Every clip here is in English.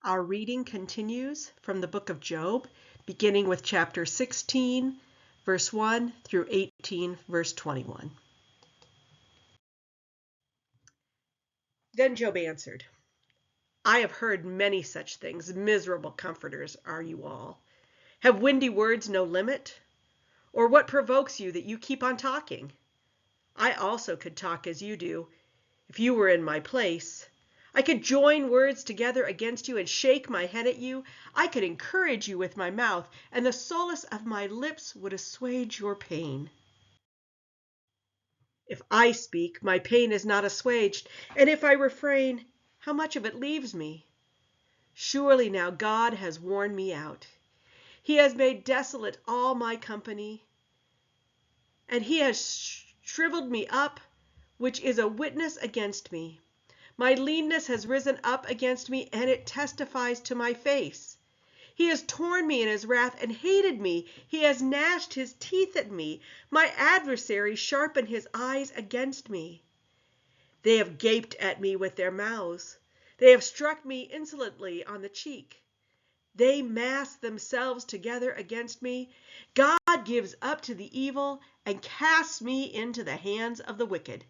Our reading continues from the book of Job, beginning with chapter 16, verse 1 through 18, verse 21. Then Job answered, I have heard many such things. Miserable comforters are you all. Have windy words no limit? Or what provokes you that you keep on talking? I also could talk as you do, if you were in my place. I could join words together against you and shake my head at you. I could encourage you with my mouth, and the solace of my lips would assuage your pain. If I speak, my pain is not assuaged, and if I refrain, how much of it leaves me? Surely now God has worn me out. He has made desolate all my company, and he has shriveled me up, which is a witness against me. My leanness has risen up against me, and it testifies to my face. He has torn me in his wrath and hated me. He has gnashed his teeth at me. My adversaries sharpen his eyes against me. They have gaped at me with their mouths. They have struck me insolently on the cheek. They mass themselves together against me. God gives up to the evil and casts me into the hands of the wicked.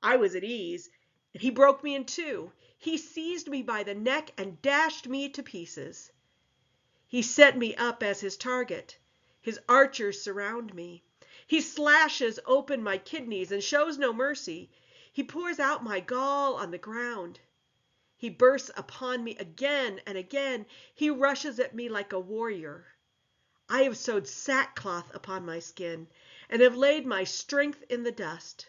I was at ease, and he broke me in two. He seized me by the neck and dashed me to pieces. He set me up as his target. His archers surround me. He slashes open my kidneys and shows no mercy. He pours out my gall on the ground. He bursts upon me again and again. He rushes at me like a warrior. I have sewed sackcloth upon my skin and have laid my strength in the dust.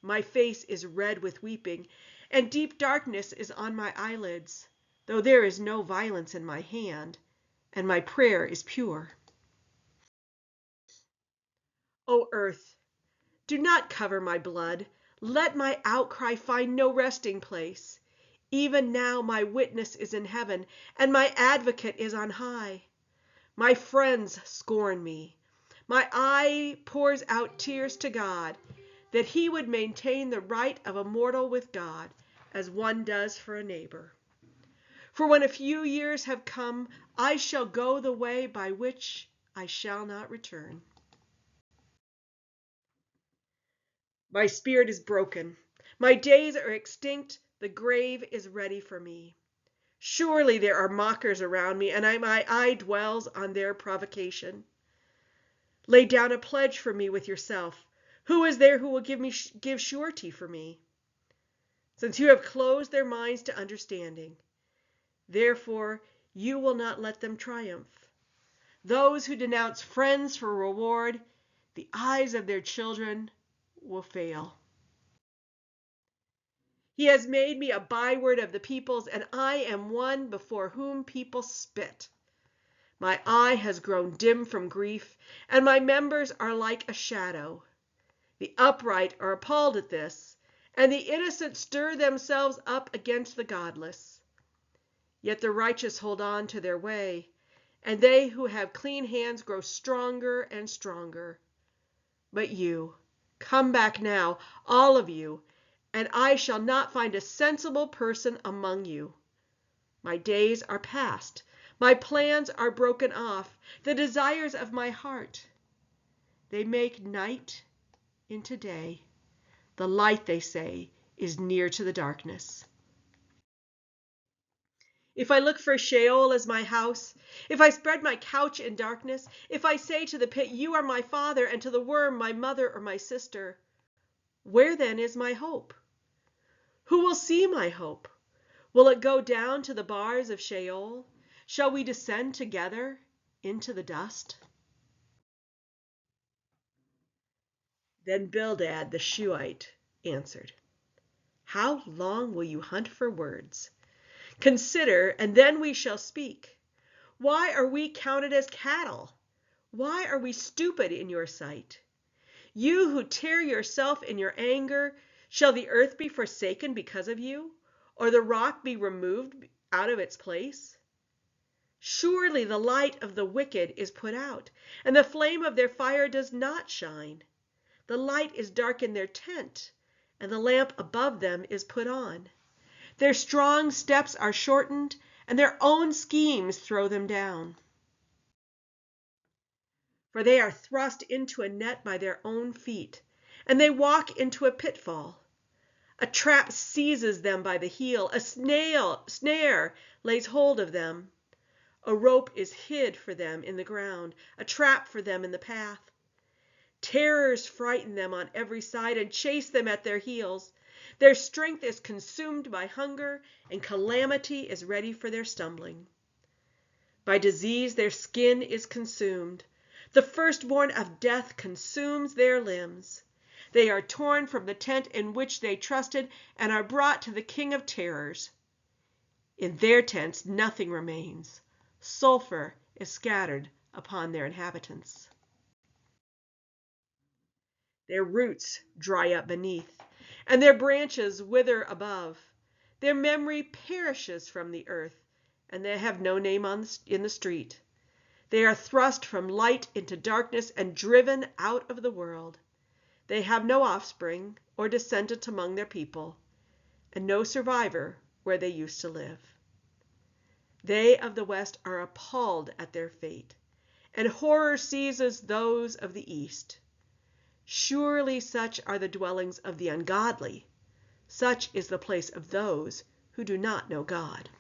My face is red with weeping, and deep darkness is on my eyelids, though there is no violence in my hand, and my prayer is pure. O earth, do not cover my blood. Let my outcry find no resting place. Even now my witness is in heaven, and my advocate is on high. My friends scorn me. My eye pours out tears to God, that he would maintain the right of a mortal with God, as one does for a neighbor. For when a few years have come, I shall go the way by which I shall not return. My spirit is broken. My days are extinct. The grave is ready for me. Surely there are mockers around me, and my eye dwells on their provocation. Lay down a pledge for me with yourself. Who is there who will give surety for me? Since you have closed their minds to understanding, therefore you will not let them triumph. Those who denounce friends for reward, the eyes of their children will fail. He has made me a byword of the peoples, and I am one before whom people spit. My eye has grown dim from grief, and my members are like a shadow. The upright are appalled at this, and the innocent stir themselves up against the godless. Yet the righteous hold on to their way, and they who have clean hands grow stronger and stronger. But you, come back now, all of you, and I shall not find a sensible person among you. My days are past, my plans are broken off, the desires of my heart. They make night into day. The light, they say, is near to the darkness. If I look for Sheol as my house, if I spread my couch in darkness, if I say to the pit, you are my father, and to the worm, my mother or my sister, where then is my hope? Who will see my hope? Will it go down to the bars of Sheol? Shall we descend together into the dust? Then Bildad the Shuhite answered, how long will you hunt for words? Consider, and then we shall speak. Why are we counted as cattle? Why are we stupid in your sight? You who tear yourself in your anger, shall the earth be forsaken because of you, or the rock be removed out of its place? Surely the light of the wicked is put out, and the flame of their fire does not shine. The light is dark in their tent, and the lamp above them is put on. Their strong steps are shortened, and their own schemes throw them down. For they are thrust into a net by their own feet, and they walk into a pitfall. A trap seizes them by the heel, a snare lays hold of them. A rope is hid for them in the ground, a trap for them in the path. Terrors frighten them on every side and chase them at their heels. Their strength is consumed by hunger, and calamity is ready for their stumbling. By disease their skin is consumed. The firstborn of death consumes their limbs. They are torn from the tent in which they trusted and are brought to the king of terrors. In their tents nothing remains. Sulfur is scattered upon their inhabitants. Their roots dry up beneath, and their branches wither above. Their memory perishes from the earth, and they have no name in the street. They are thrust from light into darkness and driven out of the world. They have no offspring or descendant among their people, and no survivor where they used to live. They of the West are appalled at their fate, and horror seizes those of the East. Surely such are the dwellings of the ungodly. Such is the place of those who do not know God.